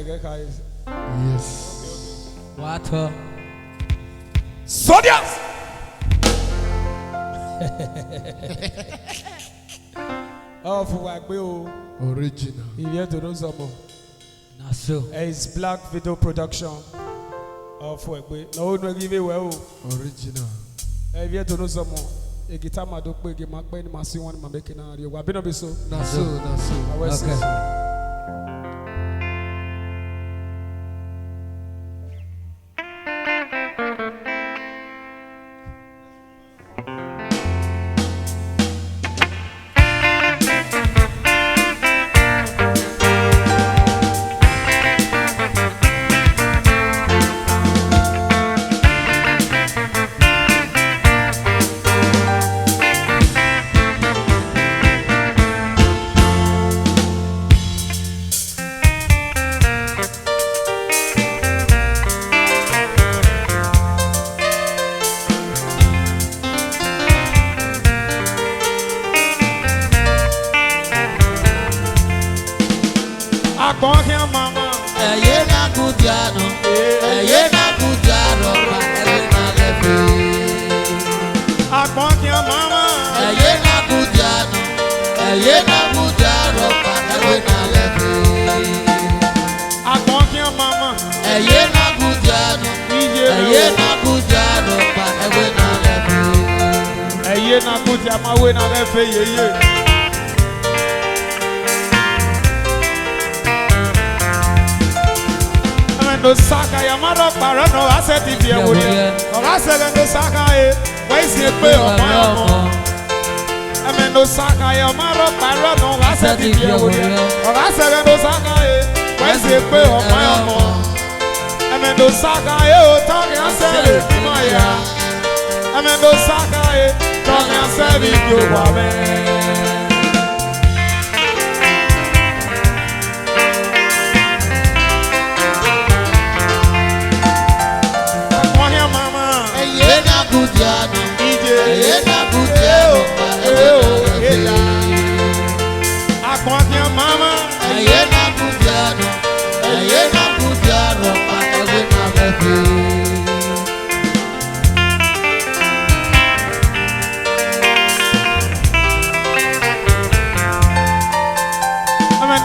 Yes. What? Soldiers. Oh, for what we Original. here to know some more. Naso. It's Black Video Production. Oh, for we no give it well. Original. Here to know some more. A guitar ma do play game ma play ma sing one ma make na you. Wa be no be so. Naso. Okay. Mama, Yena Kudiano, Yena Kudiano, Mama, Yena Kudiano, Yena Kudiano, Mama, Yena Kudiano, Yena Kudiano, Yena Kudiano, we na lefe ye. No saka ya maro para no aseti bi e wori o ga se no saka e wa isi pe o mo ame no saka ya maro para no aseti bi e wori o ga se no saka e wa isi pe o mo ame no saka e o ta ya se bi mo ya ame no saka e ta ya se bi o wa be.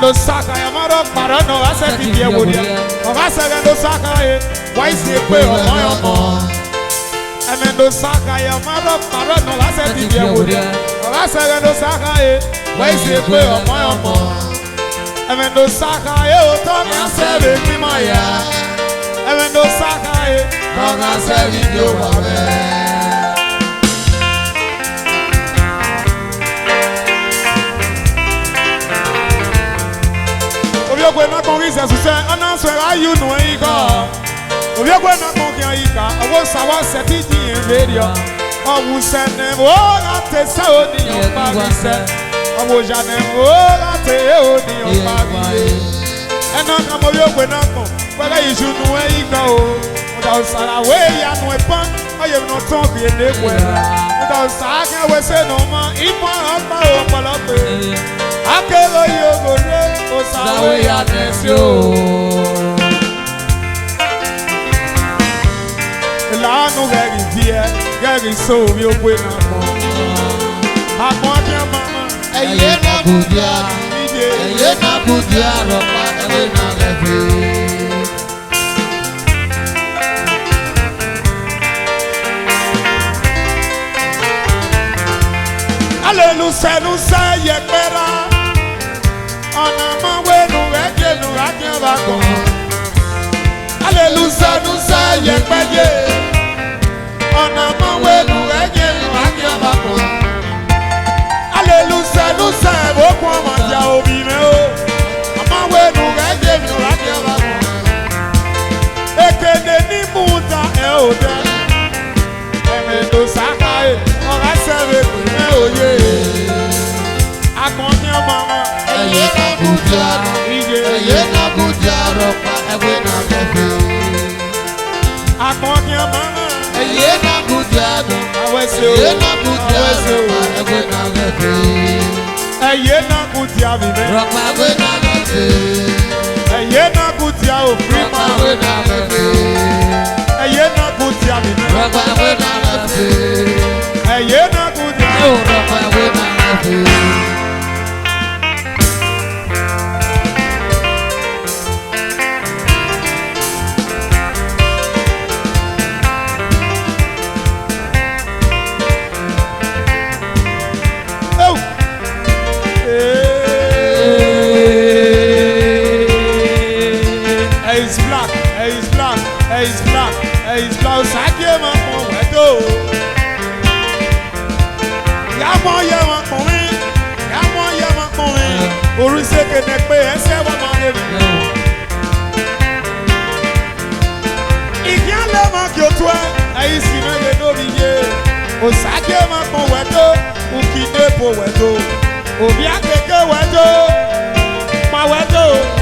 No saka ya maro para no aseti bi e wori o ga se no saka e wa isi pe o mo amendo saka ya maro para no aseti bi e wori o ga se no saka e wa isi pe o mo amendo saka e o to na se be mi ma ya amendo saka e to na se bi o wa be. Obiogwe na kon rise su se ananswera you no ika. Obiogwe na kon kian ika. Owo sawa seti di enveria. Owu sene o la te sa oni o pa mi se. Owo jane o la te oni o pa mi. Ena ka mo obiogwe na kon. Pele isu no ika o. Oda sara we ya no e pan. Oye no ton bi ele kwe. Oda sa ka we se no ma ipo apa o polope. Akelo yogore osawe ya nesio lanu geri vie geri so bi ogwe na mo akonya mama eye na kudia ro pa ewe na lefe Hallelujah nu se yekpera ona ma wenu eje nu ake ba ko Hallelujah nu se yekpeye ona ma wenu eje nu ake ba ko Hallelujah nu se bo ko ma ja obi me o ama wenu eje nu ake ba ko ekede ni muta e o de emendo sakai o ga sebe me oye akonya mama eye na kudia ro pa ewe na lefe akonya mama eye na kudia do awese o eye na kudia ro pa ewe na lefe eye na kudia bi me ro pa ewe na lefe eye na kudia kutia o prima. Eye na kutia mi. Eye na kutia. Osagiemwangbon wedo. Yamo Oriseke nekpe ese wa malevi. Igiale ma kiotwe. Aisi na yedo biye. Osagiemwangbon wedo. Ukinepo wedo. Obi akeke wedo. Ma wedo.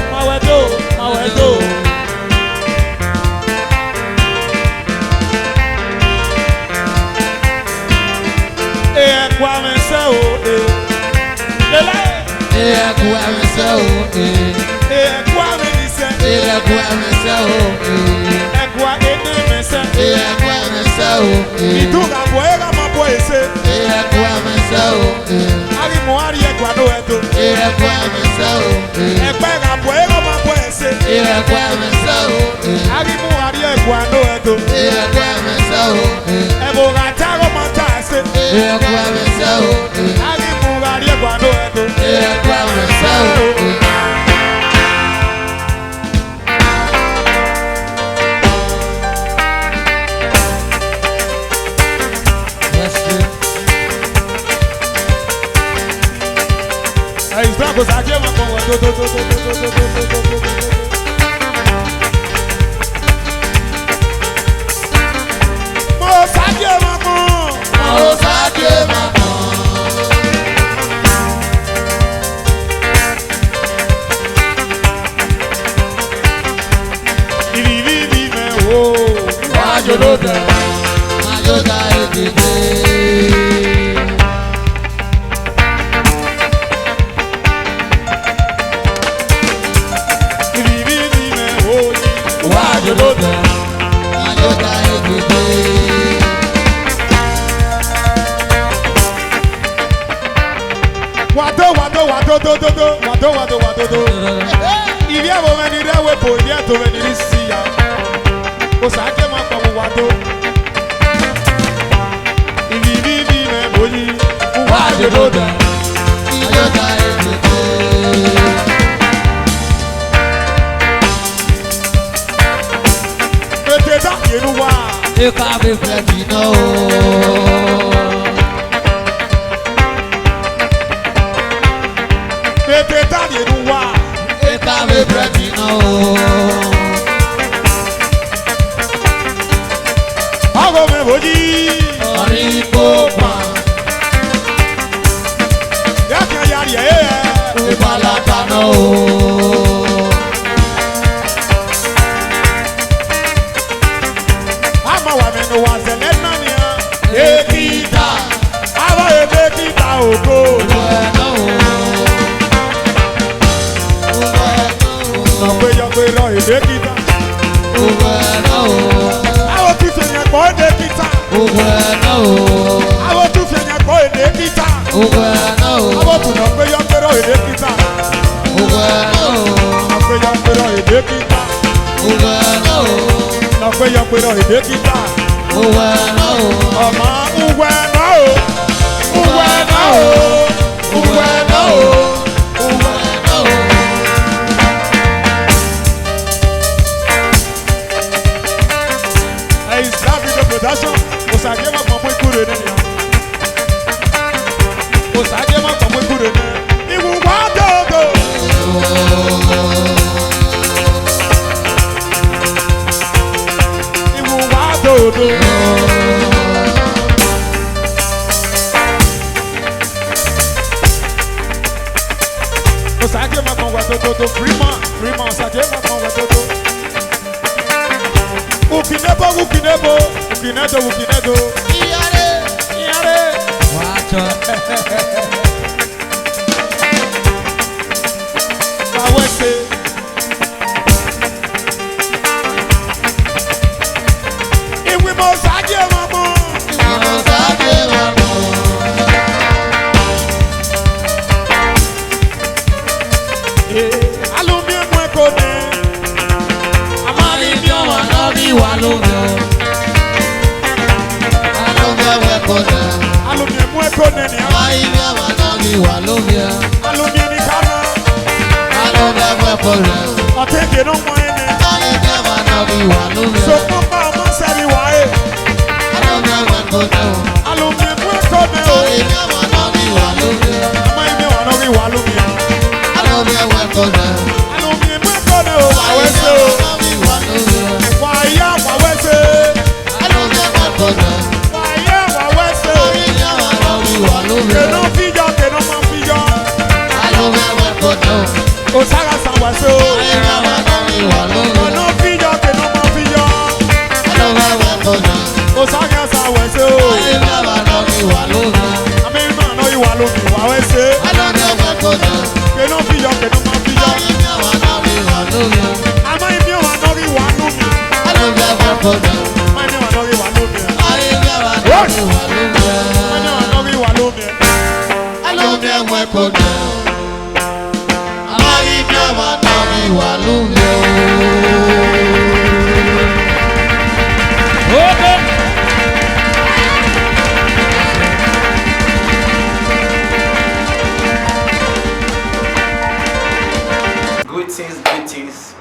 Greetings,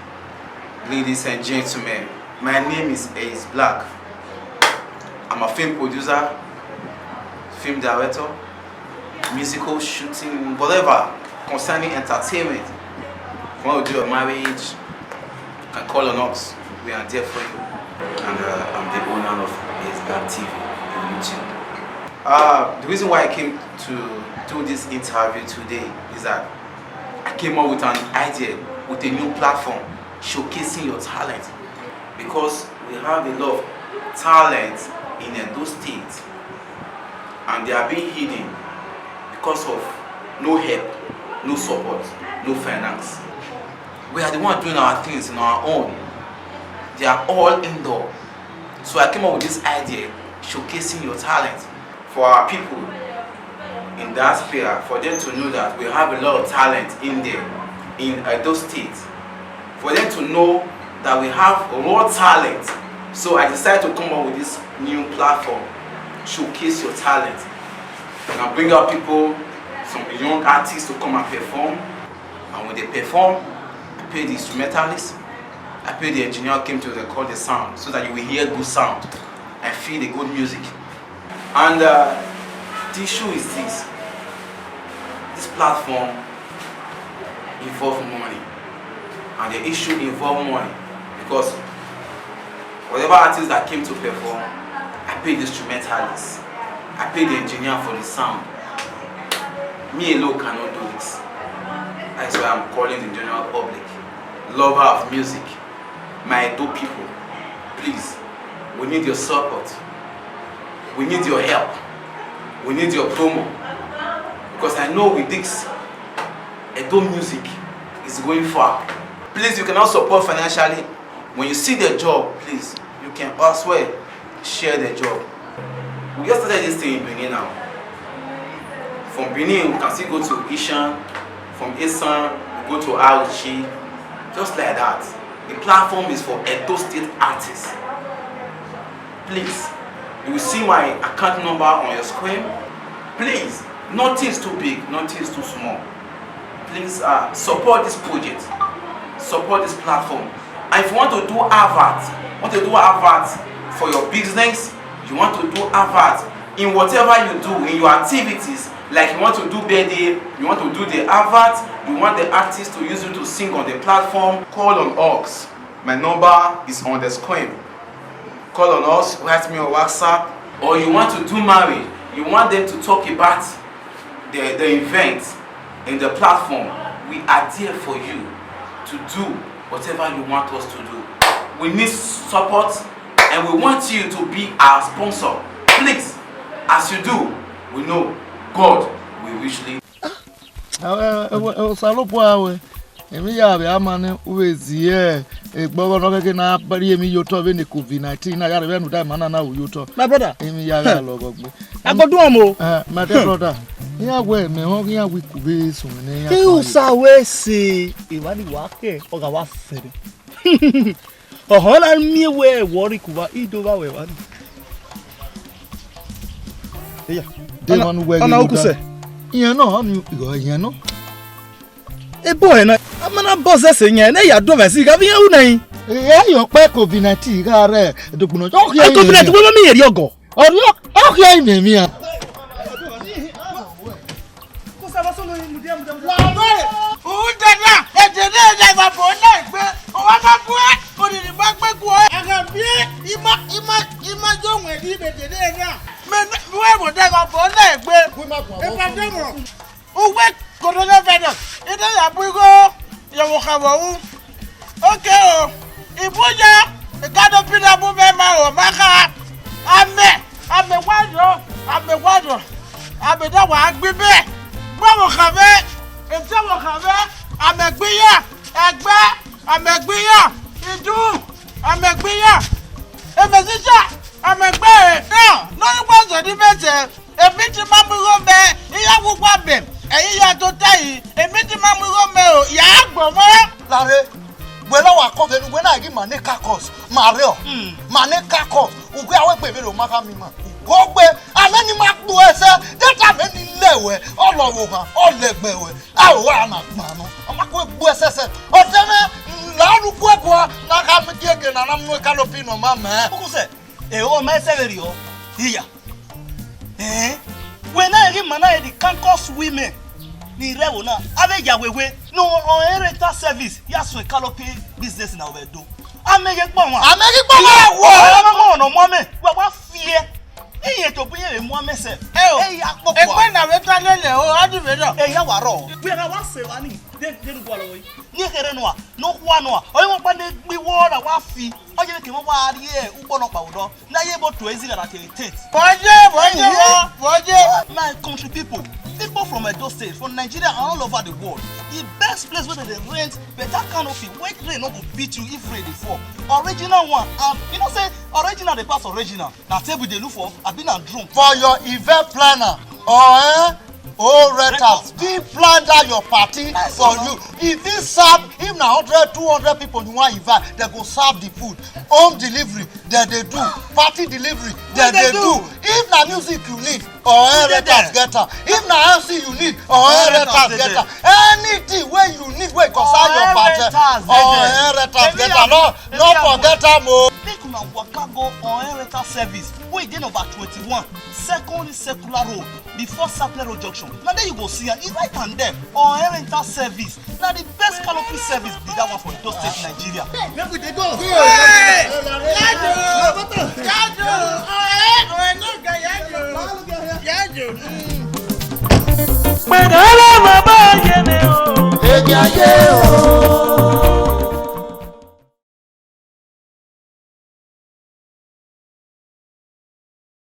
ladies and gentlemen. My name is Ace Black. I'm a film producer, film director, musical shooting, whatever concerning entertainment. If you want to do a marriage, you can call on us. We are there for you. And I'm the owner of Ace Black TV on YouTube. The reason why I came to do this interview today is that I came up with an idea, with a new platform, showcasing your talent. Because we have a lot of talent in those states, and they are being hidden because of no help, no support, no finance. We are the ones doing our things on our own. They are all indoor. So I came up with this idea, showcasing your talent for our people in diaspora, for them to know that we have a lot of talent in there, in those states. For them to know that we have raw talent. So I decided to come up with this new platform, showcase your talent. And I bring out people, some young artists to come and perform. And when they perform, I pay the instrumentalists, I pay the engineer who came to record the sound, so that you will hear good sound and feel the good music. And the issue is this. This platform involves money. And the issue involves money. Because whatever artists that came to perform, I pay the instrumentalists, I pay the engineer for the sound. Me alone cannot do this. That's why I'm calling the general public, lover of music, my dope people. Please, we need your support. We need your help. We need your promo. Because I know with this, Edo music is going far. Please, you cannot support financially. When you see the job, please, you can also share the job. We just started this thing in Benin now. From Benin, we can still go to Ishan. From Isan, we go to Auchi. Just like that. The platform is for Edo State artists. Please, you will see my account number on your screen. Please, nothing is too big, nothing is too small. Please support this project, support this platform. And if you want to do advert for your business, you want to do advert in whatever you do, in your activities, like you want to do birthday, you want to do the advert, you want the artist to use you to sing on the platform, call on us. My number is on the screen. Call on us, write me on WhatsApp. Or you want to do marriage, you want them to talk about the event in the platform. We are there for you to do whatever you want us to do. We need support and we want you to be our sponsor. Please, as you do, we know God will richly. Emi ya be amane uwezi egbogo no ke na bari emi yoto be ne COVID-19 na ya be nu da mana na yoto. My brother, emi ya ga logo gbe. agodo omo. My dear brother. Ya we me ho ya we kube so ne ya. Ki usa we si iwadi wa ke oga wa fere. Ohola mi we worry kuba idova we wani. Yeah. They want we. Ana okuse. Yen no, anu go yen no. E boy na amana boss ese yen na ya do versi ka bi hu nan. Yeah, your COVID-19 ga re dokuno. Okay. COVID-19 we mi yeri ogo. Orio, okay me mi a. When I get mana the cancus women, ni rewo na abeja wewe no on rental service yaso e kalope business na we do. Amege pon wa wo no mo me wa fie eye to buye mu amese e ya popo e na we ta lele o adu me do e ya waro we na wa se wa ni de du bolo we ni kere no a no kwa no a o mo pa de gbi wo na wa fi o je ke mo wa ri e ugbo no pa wo na ye bo to ezi na tate boje my country people from Edo State, from Nigeria and all over the world. The best place where they rent better canopy, where rain not go beat you if rain dey fall. Original one, you know say original they pass original. Now table they look for, I've been a drum. For your event planner or renters, we plan that your party for you. If this serve, if now 100, 200 people you want invite, they go serve the food. Home delivery, they do. Party delivery, they do. If now music you need, or renters get her. If now MC you need, or renters get her. Anything where you need, where you concern your party, or renters get her. No forget her more. Make una waka go on rental service. Wey dey number 21, second circular road before Sapler Road junction. Now there you go see am. It's right and there on rental service. Now the best canopy service be that one for Edo State, Nigeria. Make we dey go. Pẹ̀lú ọlọ́mọ bá yẹ mi o. Èmi ayé o.